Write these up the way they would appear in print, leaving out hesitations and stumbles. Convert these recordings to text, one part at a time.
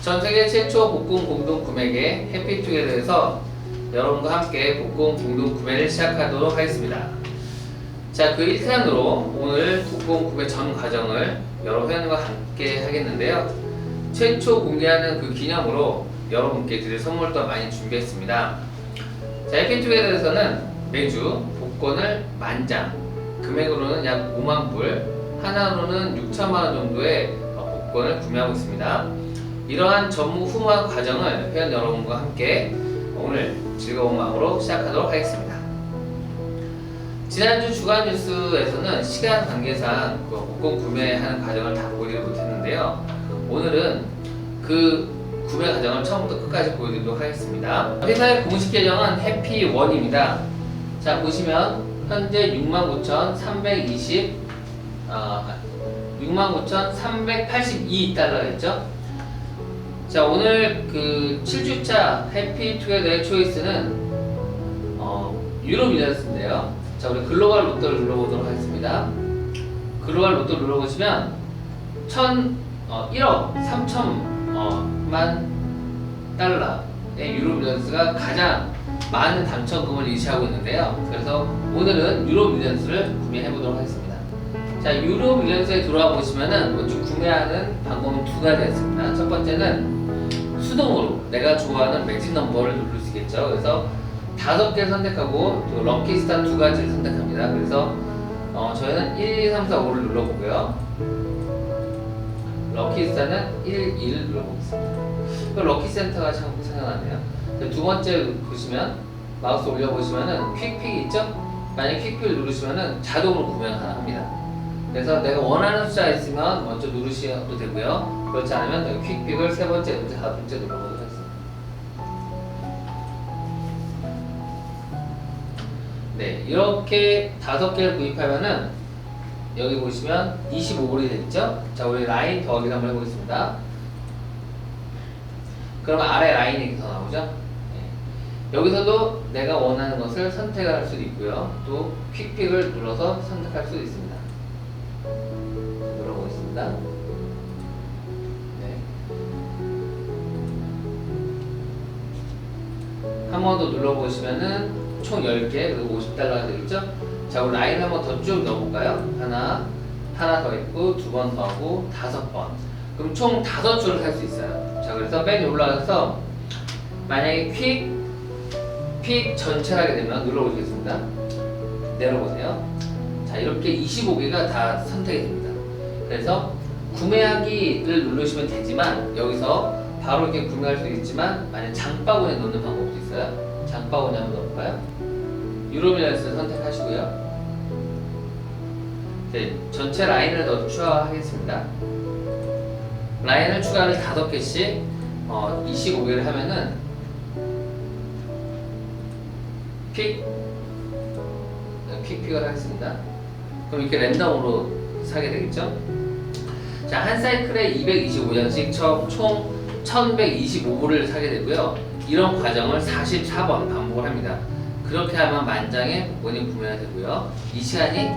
전 세계 최초 복권 공동 구매계 해피투게더에서 여러분과 함께 복권 공동 구매를 시작하도록 하겠습니다. 자, 그 1탄으로 오늘 복권 구매 전 과정을 여러 회원과 함께 하겠는데요. 최초 공개하는 그 기념으로 여러분께 드릴 선물도 많이 준비했습니다. 자, 해피투게더에서는 매주 복권을 10,000장, 금액으로는 약 50,000불, 하나로는 6천만원 정도의 복권을 구매하고 있습니다. 이러한 전무후무한 과정을 회원 여러분과 함께 오늘 즐거운 마음으로 시작하도록 하겠습니다. 지난주 주간 뉴스에서는 시간 관계상 그 복권 구매하는 과정을 다 보여드리지 못했는데요. 오늘은 그 구매 과정을 처음부터 끝까지 보여드리도록 하겠습니다. 회사의 공식 계정은 해피원입니다. 자, 보시면 현재 69,382달러가 있죠. 자, 오늘 그 7주차 해피투게더의 초이스는 유로 밀리언스인데요. 자, 우리 글로벌 로또를 눌러보도록 하겠습니다. 글로벌 로또 눌러보시면 1억 3천만 달러의 유로 밀리언스가 가장 많은 당첨금을 유치하고 있는데요. 그래서 오늘은 유로 밀리언스를 구매해보도록 하겠습니다. 자, 유로 밀리언스에 들어와 보시면은 먼저 구매하는 방법은 두 가지가 있습니다. 첫 번째는 수동으로 내가 좋아하는 매직 넘버를 누를 수 있겠죠. 그래서 5개 선택하고 또 럭키스타 2가지를 선택합니다. 그래서 저희는 1, 2, 3, 4, 5를 눌러보고요. 럭키스타는 1, 2를 눌러보겠습니다. 럭키센터가 참 생각나네요. 두 번째 보시면 마우스 올려보시면은 퀵픽이 있죠? 만약 퀵픽을 누르시면은 자동으로 구매가 가능합니다. 그래서 내가 원하는 숫자가 있으면 먼저 누르셔도 되고요. 그렇지 않으면 퀵픽을 세 번째, 네 번째, 다섯 번째 눌러보도록 하겠습니다. 네, 이렇게 5개를 구입하면은 여기 보시면 25불이 되겠죠? 자, 우리 라인 더하기 한번 해보겠습니다. 그러면 아래 라인이 이렇게 더 나오죠? 네. 여기서도 내가 원하는 것을 선택할 수도 있고요. 또 퀵픽을 눌러서 선택할 수도 있습니다. 눌러보겠습니다. 네. 한 번 더 눌러보시면은 총 10개, 그리고 50달러가 되겠죠? 자, 우리 라인 한 번 더 쭉 넣어볼까요? 하나 더 있고, 2번 더 하고, 5번. 그럼 총 5줄을 살 수 있어요. 자, 그래서 맨 위에 올라가서 만약에 퀵 전체를 하게 되면 눌러보시겠습니다. 내려보세요. 자, 이렇게 25개가 다 선택이 됩니다. 그래서 구매하기를 누르시면 되지만 여기서 바로 이렇게 구매할 수 있지만 만약 장바구니에 넣는 방법도 있어요. 장바구니 한번 넣어볼까요? 유로 밀리언스를 선택하시고요. 네, 전체 라인을 더 추가하겠습니다. 라인을 추가를 5개씩 25개를 하면은 퀵픽을 하겠습니다. 그럼 이렇게 랜덤으로 사게 되겠죠? 자, 한 사이클에 225장씩 총 1125불을 사게 되고요. 이런 과정을 44번 반복을 합니다. 그렇게 하면 10,000장의 복권이 구매가 되고요. 이 시간이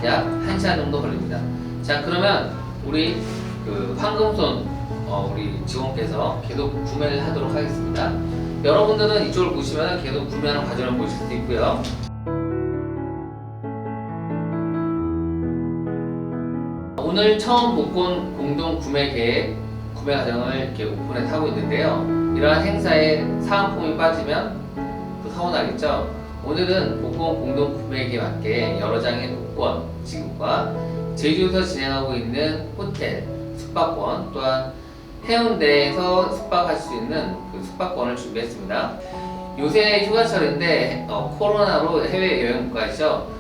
약 1시간 정도 걸립니다. 자, 그러면 우리 그 황금손 우리 직원께서 계속 구매를 하도록 하겠습니다. 여러분들은 이쪽을 보시면 계속 구매하는 과정을 보실 수 있고요. 오늘 처음 복권 공동 구매 계획 구매 과정을 이렇게 오픈해서 하고 있는데요. 이러한 행사에 사은품이 빠지면 또 서운하겠죠. 오늘은 복권 공동 구매에 맞게 여러 장의 복권 지급과 제주에서 진행하고 있는 호텔 숙박권 또한 해운대에서 숙박할 수 있는 그 숙박권을 준비했습니다. 요새 휴가철인데 코로나로 해외여행 못 가시죠.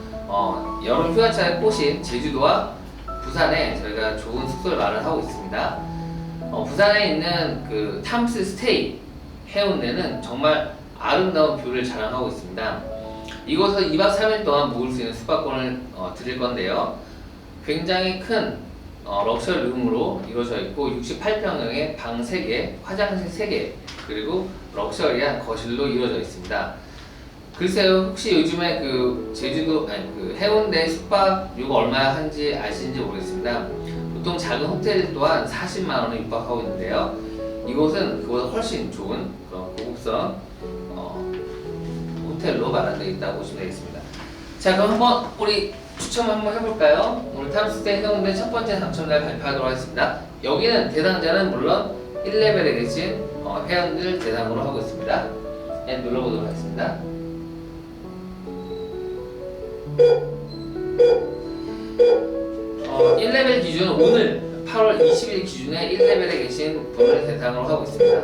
여름 휴가철에 꼬신 제주도와 부산에 저희가 좋은 숙소를 마련하고 있습니다. 부산에 있는 그 탐스 스테이 해운대는 정말 아름다운 뷰를 자랑하고 있습니다. 이곳에서 2박 3일 동안 묵을 수 있는 숙박권을 드릴 건데요. 굉장히 큰 럭셔리 룸으로 이루어져 있고 68평형의 방 3개, 화장실 3개, 그리고 럭셔리한 거실로 이루어져 있습니다. 글쎄요, 혹시 요즘에 그 제주도 그 해운대 숙박료가 얼마 한지 아시는지 모르겠습니다. 보통 작은 호텔 또한 40만 원에 육박하고 있는데요. 이곳은 그보다 훨씬 좋은 그런 고급선 호텔로 마련되어 있다고 보시면 되겠습니다. 자, 그럼 한번 우리 추첨 한번 해볼까요? 오늘 탐스테 해운대 첫 번째 당첨자를 발표하도록 하겠습니다. 여기는 대상자는 물론 1레벨에 계신 회원들 대상으로 하고 있습니다. 네, 눌러보도록 하겠습니다. 어, 1레벨 기준은 오늘 8월 20일 기준에 1레벨에 계신 분을 대상으로 하고 있습니다.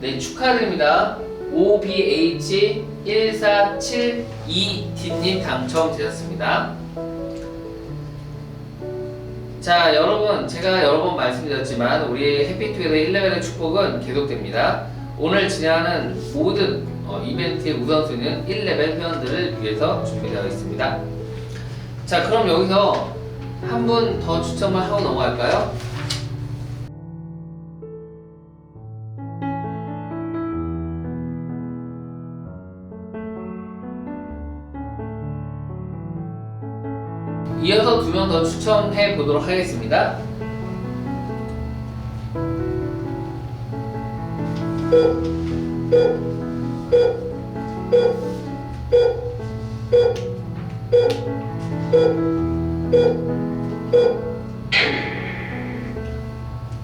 네, 축하드립니다. OBH1472D님 당첨되셨습니다. 자, 여러분, 제가 여러 번 말씀드렸지만 우리 해피투게더 1레벨의 축복은 계속됩니다. 오늘 진행하는 모든 이벤트의 우선순위는 1레벨 회원들을 위해서 준비되어 있습니다. 자, 그럼 여기서 한 분 더 추첨을 하고 넘어갈까요? 이어서 2명 더 추첨해 보도록 하겠습니다.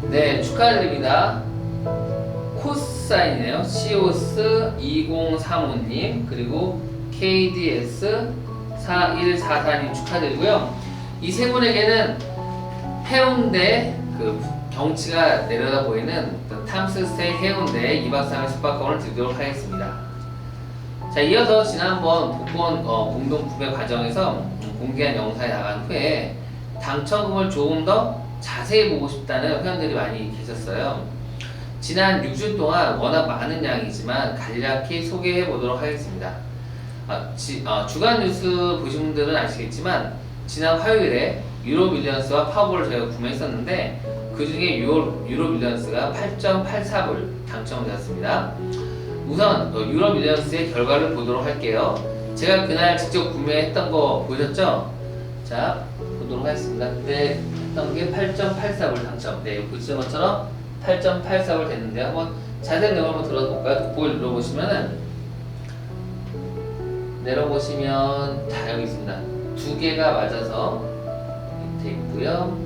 네, 축하드립니다. 코사인이네요. COS2035님 그리고 KDS4144님 축하드리고요. 이 세 분에게는 해운대 그 경치가 내려다 보이는 탐스테이 해운대 2박 3일 숙박권을 드리도록 하겠습니다. 자, 이어서 지난번 복권 공동 구매 과정에서 공개한 영상이 나간 후에 당첨금을 조금 더 자세히 보고 싶다는 회원들이 많이 계셨어요. 지난 6주 동안 워낙 많은 양이지만 간략히 소개해 보도록 하겠습니다. 주간 뉴스 보신 분들은 아시겠지만 지난 화요일에 유로 밀리언스와 파워볼을 저희가 구매했었는데 그 중에 유로 밀리언스가 8.84불 당첨되었습니다. 우선 유로 밀리언스의 결과를 보도록 할게요. 제가 그날 직접 구매했던 거 보셨죠? 자, 보도록 하겠습니다. 그때 했던 게 8.84불 당첨. 네, 보시는 것처럼 8.84불 됐는데 한번 자세한 내용 한번 들어볼까요? 돋보기를 눌러보시면은 내려보시면 다 여기 있습니다. 2개가 맞아서 밑에 있고요.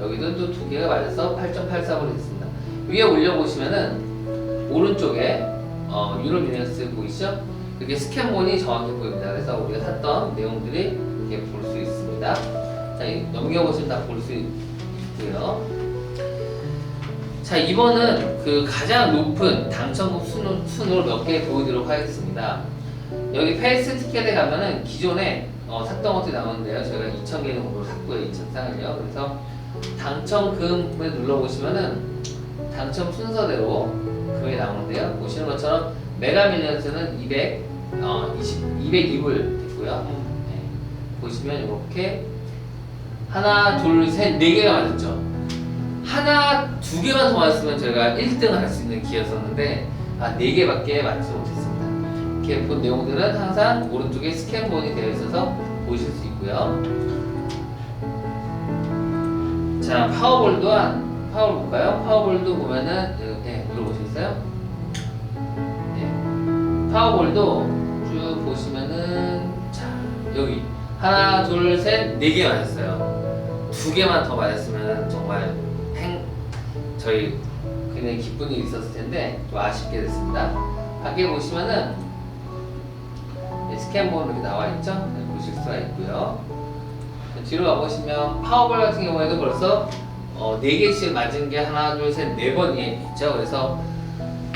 여기도 또 2개가 맞아서 8.84불이 됐습니다. 위에 올려보시면은 오른쪽에 유로 밀리언스 보이시죠? 이렇게 스캔본이 정확히 보입니다. 그래서 우리가 샀던 내용들이 이렇게 볼 수 있습니다. 자, 넘겨보시면 다 볼 수 있고요. 자, 이번은 그 가장 높은 당첨금 순으로 몇 개 보여드리도록 하겠습니다. 여기 페이스 티켓에 가면은 기존에 샀던 것들이 나오는데요. 저희가 2,000개 정도 샀고요. 2,000쌍을요. 그래서 당첨금을 눌러보시면은 당첨 순서대로 금액이 나오는데요. 보시는 것처럼 메가밀리언스는 202불 됐고요. 네. 보시면 이렇게 하나, 둘, 셋, 4개가 맞았죠. 하나, 2개만 더 맞았으면 저희가 1등을 할 수 있는 기회였었는데 4개밖에 맞지 못했습니다. 이렇게 본 내용들은 항상 오른쪽에 스캔본이 되어 있어서 보실 수 있고요. 자, 파워볼 볼까요? 파워볼도 보면은 네, 눌러보시겠어요? 네, 파워볼도 쭉 보시면은 자, 여기 하나, 둘, 셋, 4개 맞았어요. 2개만 더 맞았으면 정말 저희 굉장히 기쁜 일이 있었을 텐데 좀 아쉽게 됐습니다. 밖에 보시면은 스캔본 이렇게 나와 있죠? 네, 보실 수가 있고요. 뒤로 가보시면 파워볼 같은 경우에도 벌써 4개씩 맞은 게 하나, 둘, 셋, 4번이 있죠. 그래서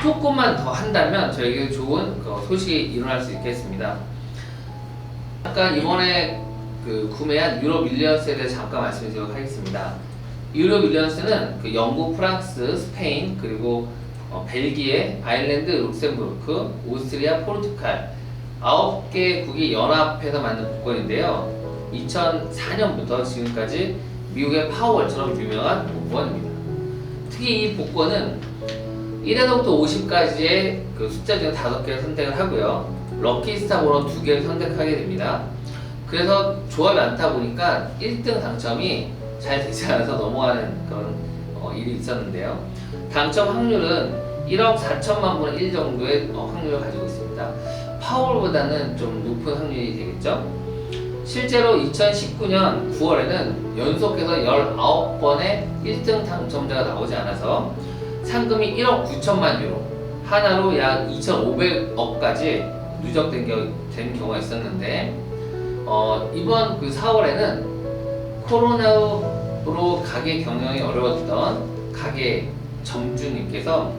조금만 더 한다면 저에게 좋은 소식이 일어날 수 있겠습니다. 아까 이번에 구매한 유로 밀리언스에 대해 잠깐 말씀드리도록 하겠습니다. 유로 밀리언스는 영국, 프랑스, 스페인, 그리고 벨기에, 아일랜드, 룩셈부르크, 오스트리아, 포르투갈 9개국이 연합해서 만든 복권인데요. 2004년부터 지금까지 미국의 파워볼처럼 유명한 복권입니다. 특히 이 복권은 1에서부터 50까지의 숫자 중 5개를 선택을 하고요. 럭키스타 번호 2개를 선택하게 됩니다. 그래서 조합이 많다 보니까 1등 당첨이 잘 되지 않아서 넘어가는 그런 일이 있었는데요. 당첨 확률은 1억 4천만 분의 1 정도의 확률을 가지고 있습니다. 파월보다는 좀 높은 확률이 되겠죠. 실제로 2019년 9월에는 연속해서 19번의 1등 당첨자가 나오지 않아서 상금이 1억 9천만 유로, 하나로 약 2,500억까지 누적된 경우가 있었는데, 이번 그 4월에는 코로나로 가게 경영이 어려웠던 가게 점주님께서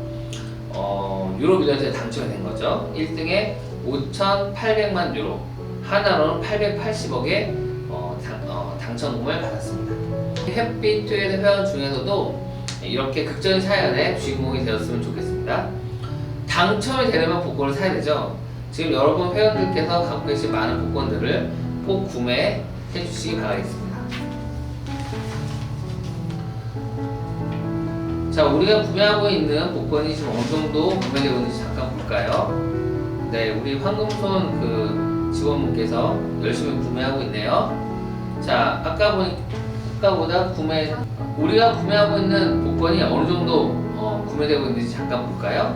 유로 빌런즈에 당첨이 된 거죠. 1등에 5,800만 유로, 하나로는 880억의 당첨금을 받았습니다. 해피투게더 회원 중에서도 이렇게 극적인 사연의 주인공이 되었으면 좋겠습니다. 당첨이 되려면 복권을 사야 되죠. 지금 여러분 회원들께서 갖고 계신 많은 복권들을 꼭 구매해 주시기 바라겠습니다. 자, 우리가 구매하고 있는 복권이 지금 어느 정도 구매되고 있는지 잠깐 볼까요? 네, 우리 황금손 그 직원분께서 열심히 구매하고 있네요. 자, 아까보다 우리가 구매하고 있는 복권이 어느 정도 구매되고 있는지 잠깐 볼까요?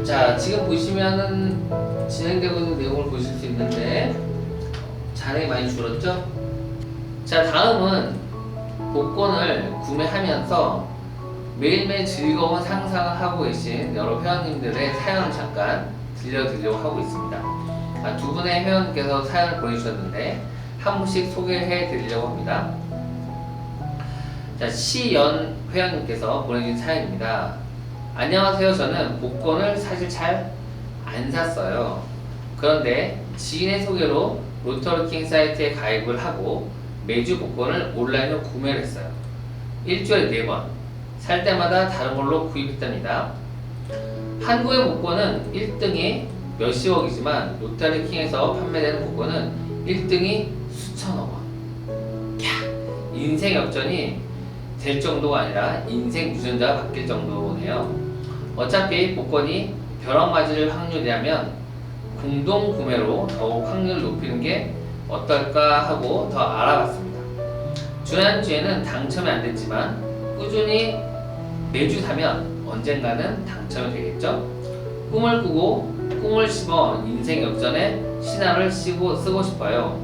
자, 지금 보시면은 진행되고 있는 내용을 보실 수 있는데 잔액이 많이 줄었죠? 자, 다음은 복권을 구매하면서 매일매일 즐거운 상상을 하고 계신 여러 회원님들의 사연을 잠깐 들려드리려고 하고 있습니다. 두 분의 회원께서 사연을 보내주셨는데 한 분씩 소개해 드리려고 합니다. 자, 시연 회원님께서 보내주신 사연입니다. 안녕하세요. 저는 복권을 사실 잘 안 샀어요. 그런데 지인의 소개로 로터루킹 사이트에 가입을 하고 매주 복권을 온라인으로 구매를 했어요. 일주일에 4번. 살 때마다 다른 걸로 구입했답니다. 한국의 복권은 1등이 몇십억이지만 로터루킹에서 판매되는 복권은 1등이 수천억 원. 인생 역전이 될 정도가 아니라 인생 유전자가 바뀔 정도네요. 어차피 복권이 벼락맞을 확률이라면 공동 구매로 더욱 확률을 높이는 게 어떨까 하고 더 알아봤습니다. 지난주에는 당첨이 안 됐지만 꾸준히 매주 사면 언젠가는 당첨이 되겠죠? 꿈을 꾸고 꿈을 심어 인생 역전에 신화를 쓰고 싶어요.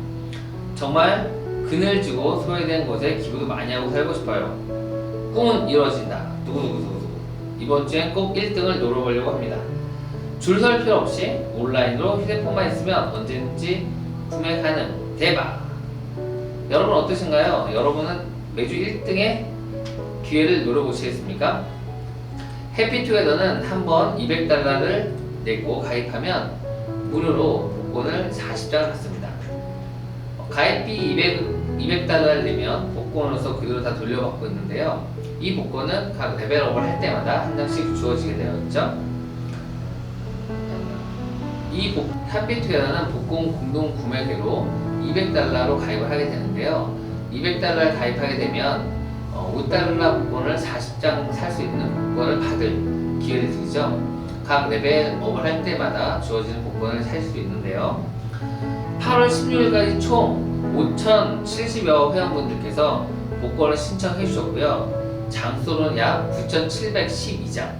정말 그늘지고 소외된 곳에 기부도 많이 하고 살고 싶어요. 꿈은 이루어진다. 누구누구. 이번 주엔 꼭 1등을 노려보려고 합니다. 줄 설 필요 없이 온라인으로 휴대폰만 있으면 언제든지 구매 가능. 대박! 여러분 어떠신가요? 여러분은 매주 1등의 기회를 노려보시겠습니까? 해피투게더는 한번 200달러를 내고 가입하면 무료로 복권을 40장을 받습니다. 가입비 200달러를 내면 복권으로서 그대로 다 돌려받고 있는데요. 이 복권은 각 레벨업을 할 때마다 한 장씩 주어지게 되어 있죠. 이 해피투게더는 복권 공동 구매계로 200달러로 가입을 하게 되는데요. 200달러를 가입하게 되면 5달러 복권을 40장 살 수 있는 복권을 받을 기회를 드리죠. 각 레벨업을 할 때마다 주어지는 복권을 살 수 있는데요. 8월 16일까지 총 5,070여 회원분들께서 복권을 신청해 주셨고요. 장수로는 약 9,712장,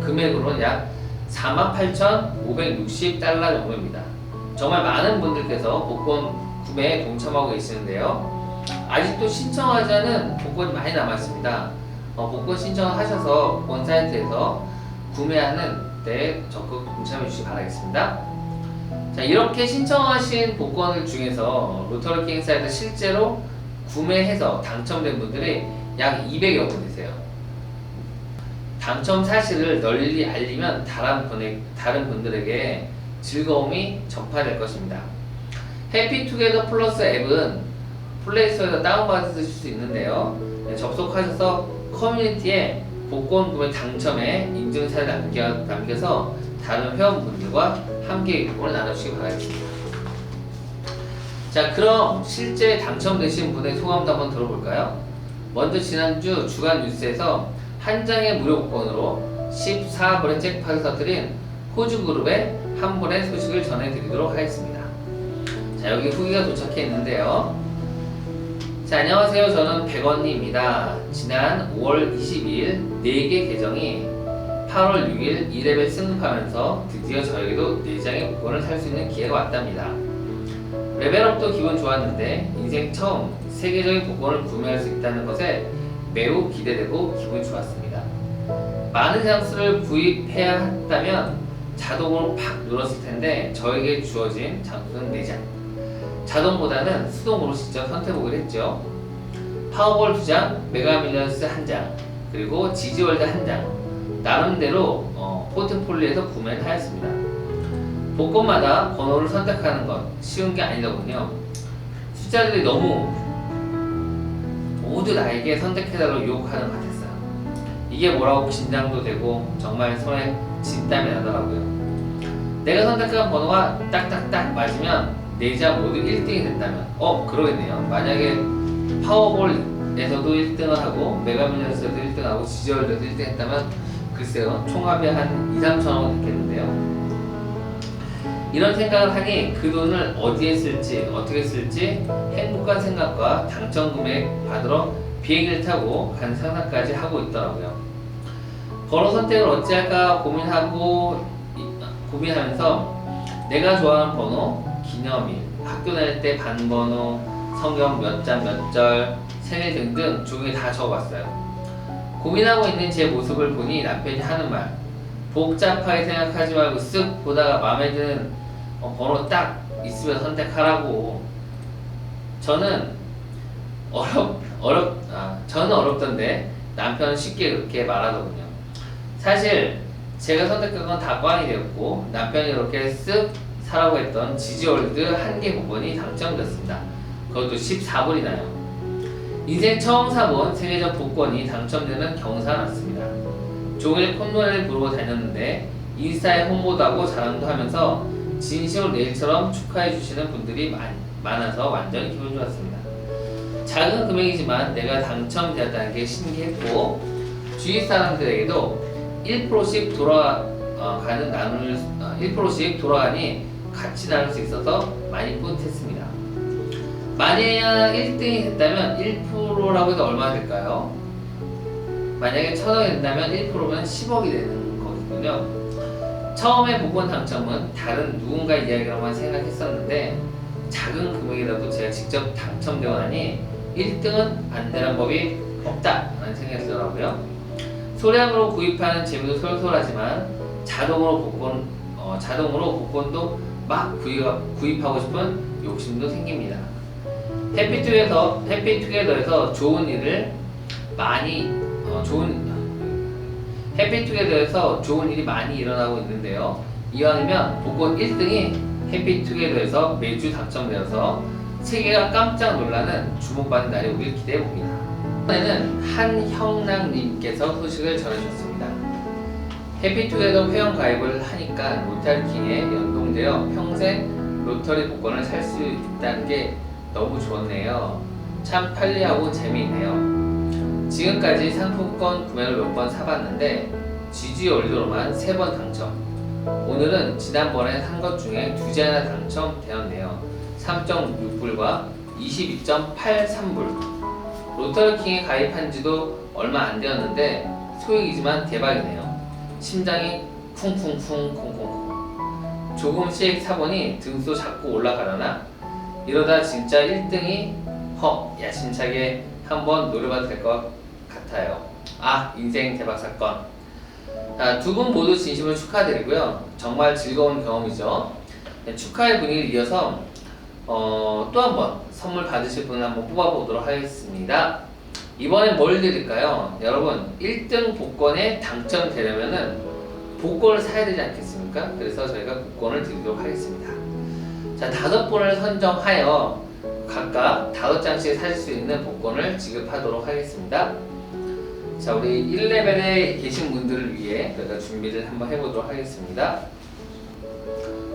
금액으로는 약 48,560달러 정도입니다. 정말 많은 분들께서 복권 구매에 동참하고 계시는데요. 아직도 신청하지 않은 복권이 많이 남았습니다. 복권 신청하셔서 복권 사이트에서 구매하는 데 적극 동참해 주시기 바라겠습니다. 자, 이렇게 신청하신 복권을 중에서 로터루킹 사이트 실제로 구매해서 당첨된 분들이 약 200여 분 되세요. 당첨 사실을 널리 알리면 다른 분들에게 즐거움이 전파될 것입니다. 해피투게더 플러스 앱은 플레이스토어에서 다운받으실 수 있는데요. 접속하셔서 커뮤니티에 복권 구매 당첨에 인증사를 남겨서 다른 회원분들과 함께 복권을 나눠주시기 바라겠습니다. 자, 그럼 실제 당첨되신 분의 소감도 한번 들어볼까요? 먼저 지난주 주간 뉴스에서 한 장의 무료 복권으로 14번의 잭팟을 터뜨린 호주그룹의 한 분의 소식을 전해드리도록 하겠습니다. 자, 여기 후기가 도착해 있는데요. 자, 안녕하세요. 저는 백언니입니다. 지난 5월 22일 4개 계정이 8월 6일 2레벨 승급하면서 드디어 저에게도 4장의 복권을 살 수 있는 기회가 왔답니다. 레벨업도 기분 좋았는데 인생 처음 세계적인 복권을 구매할 수 있다는 것에 매우 기대되고 기분이 좋았습니다. 많은 장수를 구입해야 했다면 자동으로 팍 눌렀을 텐데 저에게 주어진 장수는 4장. 자동보다는 수동으로 직접 선택을 했죠. 파워볼 2장, 메가밀리언스 1장, 그리고 지지월드 1장. 나름대로 포트폴리오에서 구매를 하였습니다. 복권마다 번호를 선택하는 건 쉬운 게 아니더군요. 숫자들이 너무 모두 나에게 선택해달라고 유혹하는 것 같았어요. 이게 뭐라고 긴장도 되고 정말 손에 진땀이 나더라고요. 내가 선택한 번호가 딱딱딱 맞으면 4장 모두 1등이 된다면 그러겠네요. 만약에 파워볼에서도 1등을 하고 메가밀리언스에서도 1등 하고 지지월드에서도 1등 했다면 글쎄요, 총합이 한 2, 3천원 됐겠는데요. 이런 생각을 하니 그 돈을 어디에 쓸지 어떻게 쓸지 행복한 생각과 당첨 금액 받으러 비행기를 타고 간 상상까지 하고 있더라고요. 번호 선택을 어찌할까 고민하면서 내가 좋아하는 번호, 기념일, 학교 다닐 때 반번호, 성경 몇 장 몇 절, 생일 등등 종이에 다 적어봤어요. 고민하고 있는 제 모습을 보니 남편이 하는 말, 복잡하게 생각하지 말고 쓱 보다가 마음에 드는 번호 딱 있으면 선택하라고. 저는 저는 어렵던데 남편은 쉽게 그렇게 말하더군요. 사실 제가 선택한 건 다 꽝이 되었고 남편이 이렇게 쓱 사라고 했던 지지월드 1개 복권이 당첨됐습니다. 그것도 14불이나요. 인생 처음 사본 세계적 복권이 당첨되는 경사가 났습니다. 종일 콧노래를 부르고 다녔는데 인스타에 홍보도 하고 자랑도 하면서 진심으로 내일처럼 축하해 주시는 분들이 많아서 완전히 기분 좋았습니다. 작은 금액이지만 내가 당첨되었다는 게 신기했고 주위 사람들에게도 1%씩 돌아가니 같이 나눌 수 있어서 많이 뿌듯했습니다. 만약 1등이 됐다면 1%라고 해도 얼마나 될까요? 만약에 1,000원이 된다면 1%면 10억이 되는 거거든요. 처음에 복권 당첨은 다른 누군가의 이야기로만 생각했었는데 작은 금액이라도 제가 직접 당첨되고 나니 1등은 안 되는 법이 없다라는 생각이 들더라고요. 소량으로 구입하는 재미도 솔솔하지만 자동으로 복권도 막 구입하고 싶은 욕심도 생깁니다. 해피투게더에서 좋은 일이 많이 일어나고 있는데요. 이왕이면 복권 1등이 해피투게더에서 매주 당첨되어서 세계가 깜짝 놀라는 주목받는 날이 오길 기대해봅니다. 이번에는 한형랑님께서 소식을 전해주셨습니다. 해피투게더 회원 가입을 하니까 로터리킹에 연동되어 평생 로터리 복권을 살 수 있다는 게 너무 좋네요. 참 편리하고 재미있네요. 지금까지 상품권 구매를 몇 번 사봤는데 지지월드로만 3번 당첨. 오늘은 지난번에 산 것 중에 2개나 당첨되었네요. 3.6불과 22.83불. 로터리킹에 가입한 지도 얼마 안 되었는데 소액이지만 대박이네요. 심장이 쿵쿵쿵 쿵쿵쿵. 조금씩 사보니 등수 자꾸 올라가려나? 이러다 진짜 1등이 야심차게 한번 노려봐도 될 것 같아요. 인생 대박 사건. 두 분 모두 진심으로 축하드리고요. 정말 즐거운 경험이죠. 축하의 분위기를 이어서 또 한 번 선물 받으실 분을 한번 뽑아보도록 하겠습니다. 이번엔 뭘 드릴까요? 여러분 1등 복권에 당첨되려면은 복권을 사야 되지 않겠습니까? 그래서 저희가 복권을 드리도록 하겠습니다. 자, 5분을 선정하여 각각 5장씩 사실 수 있는 복권을 지급하도록 하겠습니다. 자, 우리 1레벨에 계신 분들을 위해 저희가 준비를 한번 해보도록 하겠습니다.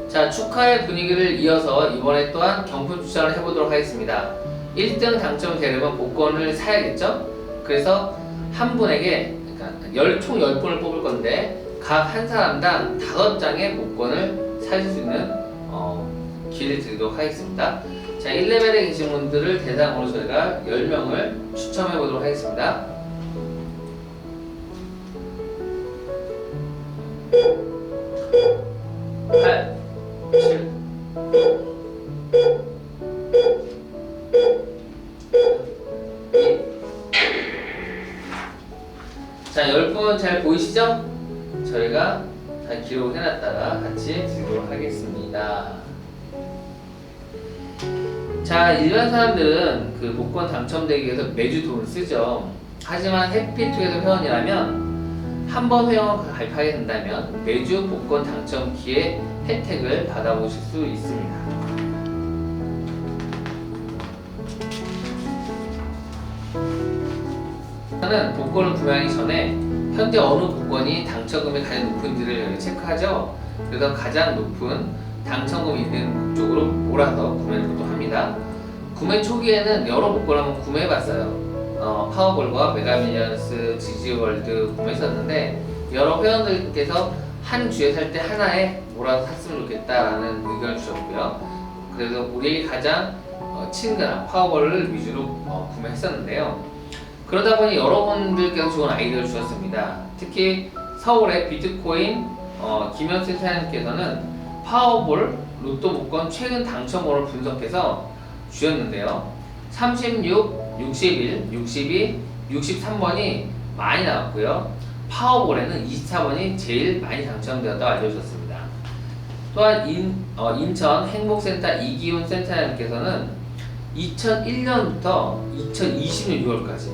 자, 축하의 분위기를 이어서 이번에 또한 경품 추첨을 해보도록 하겠습니다. 1등 당첨되려면 복권을 사야겠죠? 그래서 한 분에게 총 10분을 뽑을 건데 각 한 사람당 5장의 복권을 사실 수 있는 기회를 드리도록 하겠습니다. 자, 1레벨에 계신 분들을 대상으로 저희가 10명을 추첨해 보도록 하겠습니다. 팔, 7, 자, 10분 잘 보이시죠? 저희가 다 기록을 해놨다가 같이 드리도록 하겠습니다. 자, 일반 사람들은 그 복권 당첨되기 위해서 매주 돈을 쓰죠. 하지만 해피투게더 회원이라면 한 번 회원 가입하게 된다면 매주 복권 당첨 기회 혜택을 받아보실 수 있습니다. 저는 복권을 구매하기 전에 현재 어느 복권이 당첨금이 가장 높은지를 체크하죠. 그래서 가장 높은 당첨금이 있는 쪽으로 몰아서 구매를 보통 합니다. 구매 초기에는 여러 복권을 한번 구매해봤어요. 파워볼과 메가밀리언스, 지지월드 구매했었는데 여러 회원들께서 한 주에 살 때 하나에 몰아서 샀으면 좋겠다라는 의견을 주셨고요. 그래서 우리에게 가장 친근한 파워볼을 위주로 구매했었는데요. 그러다 보니 여러분들께서 좋은 아이디어를 주셨습니다. 특히 서울의 비트코인 김현수 사장님께서는 파워볼 로또 복권 최근 당첨번호를 분석해서 주셨는데요. 36, 61, 62, 63번이 많이 나왔고요. 파워볼에는 24번이 제일 많이 당첨되었다고 알려주셨습니다. 또한 인천 행복센터 이기훈 센터장님께서는 2001년부터 2020년 6월까지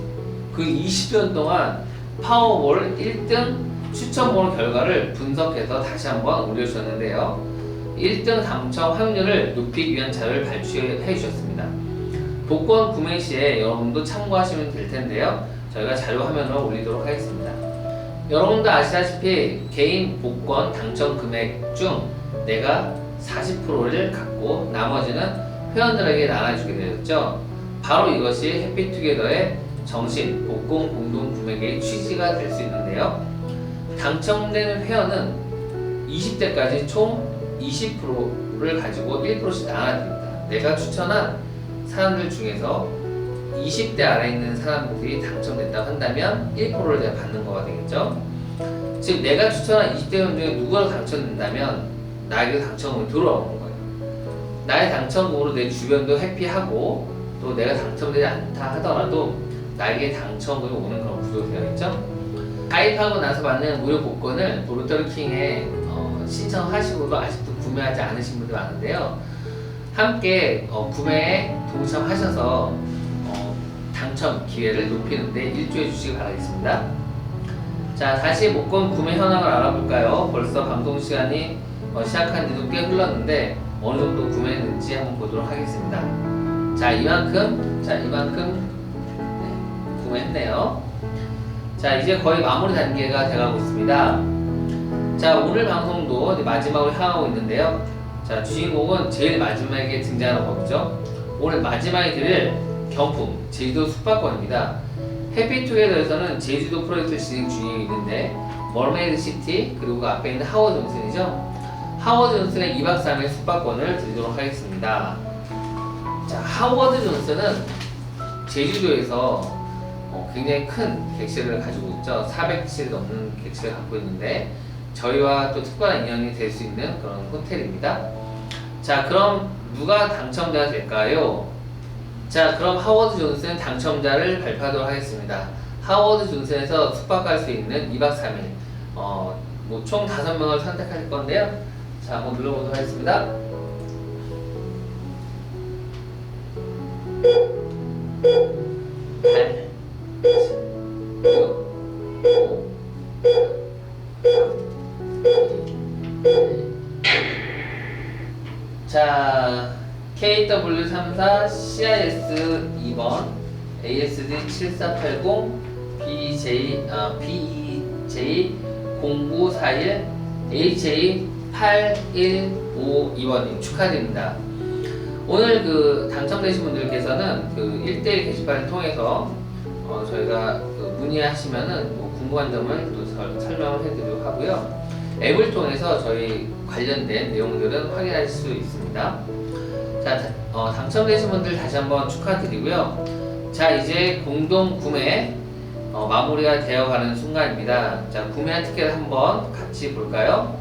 그 20년 동안 파워볼 1등 추천번호 결과를 분석해서 다시 한번 올려주셨는데요. 1등 당첨 확률을 높이기 위한 자료를 발췌해 주셨습니다. 복권 구매 시에 여러분도 참고하시면 될 텐데요. 저희가 자료 화면으로 올리도록 하겠습니다. 여러분도 아시다시피 개인 복권 당첨 금액 중 내가 40%를 갖고 나머지는 회원들에게 나눠주게 되었죠. 바로 이것이 해피투게더의 정신 복권 공동 구매계의 취지가 될 수 있는데요. 당첨되는 회원은 20대까지 총 20%를 가지고 1%씩 나눠드립니다. 내가 추천한 사람들 중에서 20대 아래에 있는 사람들이 당첨됐다고 한다면 1%를 내가 받는 거가 되겠죠. 즉 내가 추천한 20대 회원 중에 누구라도 당첨된다면 나에게 당첨금이 들어오는 거예요. 나의 당첨금으로 내 주변도 해피하고 또 내가 당첨되지 않다 하더라도 나에게 당첨금이 오는 그런 구조가 되어 있죠. 가입하고 나서 받는 무료 복권을 로터리킹에 신청하시고도 아직도 구매하지 않으신 분들 많은데요. 함께 구매에 동참하셔서 당첨 기회를 높이는데 일조해 주시기 바라겠습니다. 자, 다시 복권 구매 현황을 알아볼까요? 벌써 방송 시간이 시작한 지도 꽤 흘렀는데 어느 정도 구매했는지 한번 보도록 하겠습니다. 자, 이만큼 네, 구매했네요. 자, 이제 거의 마무리 단계가 돼가고 있습니다. 자, 오늘 방송도 이제 마지막으로 향하고 있는데요. 자, 주인공은 제일 마지막에 등장하는 법이죠. 오늘 마지막에 드릴 경품 제주도 숙박권입니다. 해피투게더에서는 제주도 프로젝트 진행 중에 있는데 머메이드 시티 그리고 그 앞에 있는 하워드 존슨이죠. 하워드 존슨의 2박 3일 숙박권을 드리도록 하겠습니다. 자, 하워드 존슨은 제주도에서 굉장히 큰 객실을 가지고 있죠. 400실 넘는 객실을 갖고 있는데 저희와 또 특별한 인연이 될 수 있는 그런 호텔입니다. 자, 그럼 누가 당첨자가 될까요? 자, 그럼 하워드 존슨 당첨자를 발표하도록 하겠습니다. 하워드 존슨에서 숙박할 수 있는 2박 3일 총 5명을 선택할 건데요. 자, 한번 눌러보도록 하겠습니다. 자, KW34, CIS 2번, ASD 7480, BJ0941, HA 8152번님 축하드립니다. 오늘 그 당첨되신 분들께서는 그 1대1 게시판을 통해서 저희가 그 문의하시면은 뭐 궁금한 점을 또 설명을 해드리도록 하고요. 앱을 통해서 저희 관련된 내용들은 확인하실 수 있습니다. 자, 당첨되신 분들 다시 한번 축하드리고요. 자, 이제 공동 구매 마무리가 되어가는 순간입니다. 자, 구매한 티켓 한번 같이 볼까요?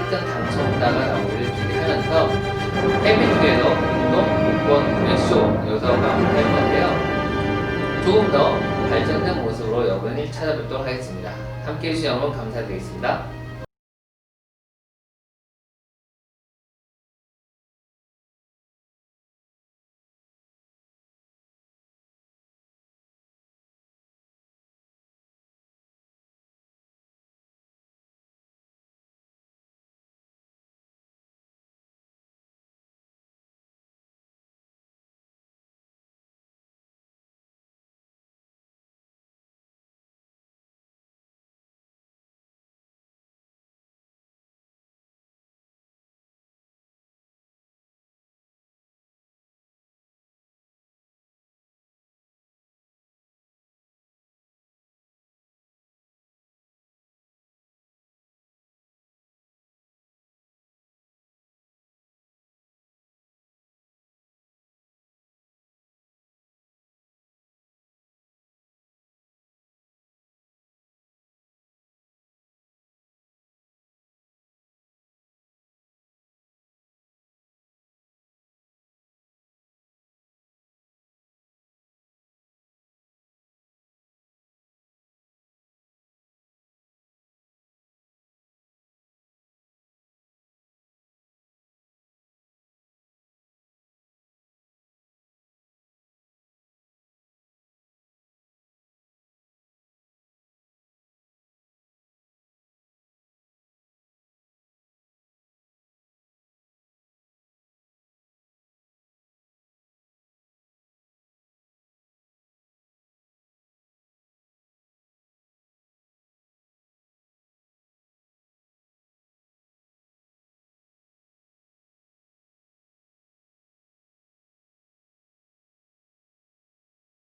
특정 당첨자가 나오기를 기대하면서 해피투게더 공동 복권 구매쇼 여기서 마무리할 건데요. 조금 더 발전된 모습으로 여러분을 찾아뵙도록 하겠습니다. 함께 해주신 여러분 감사드리겠습니다.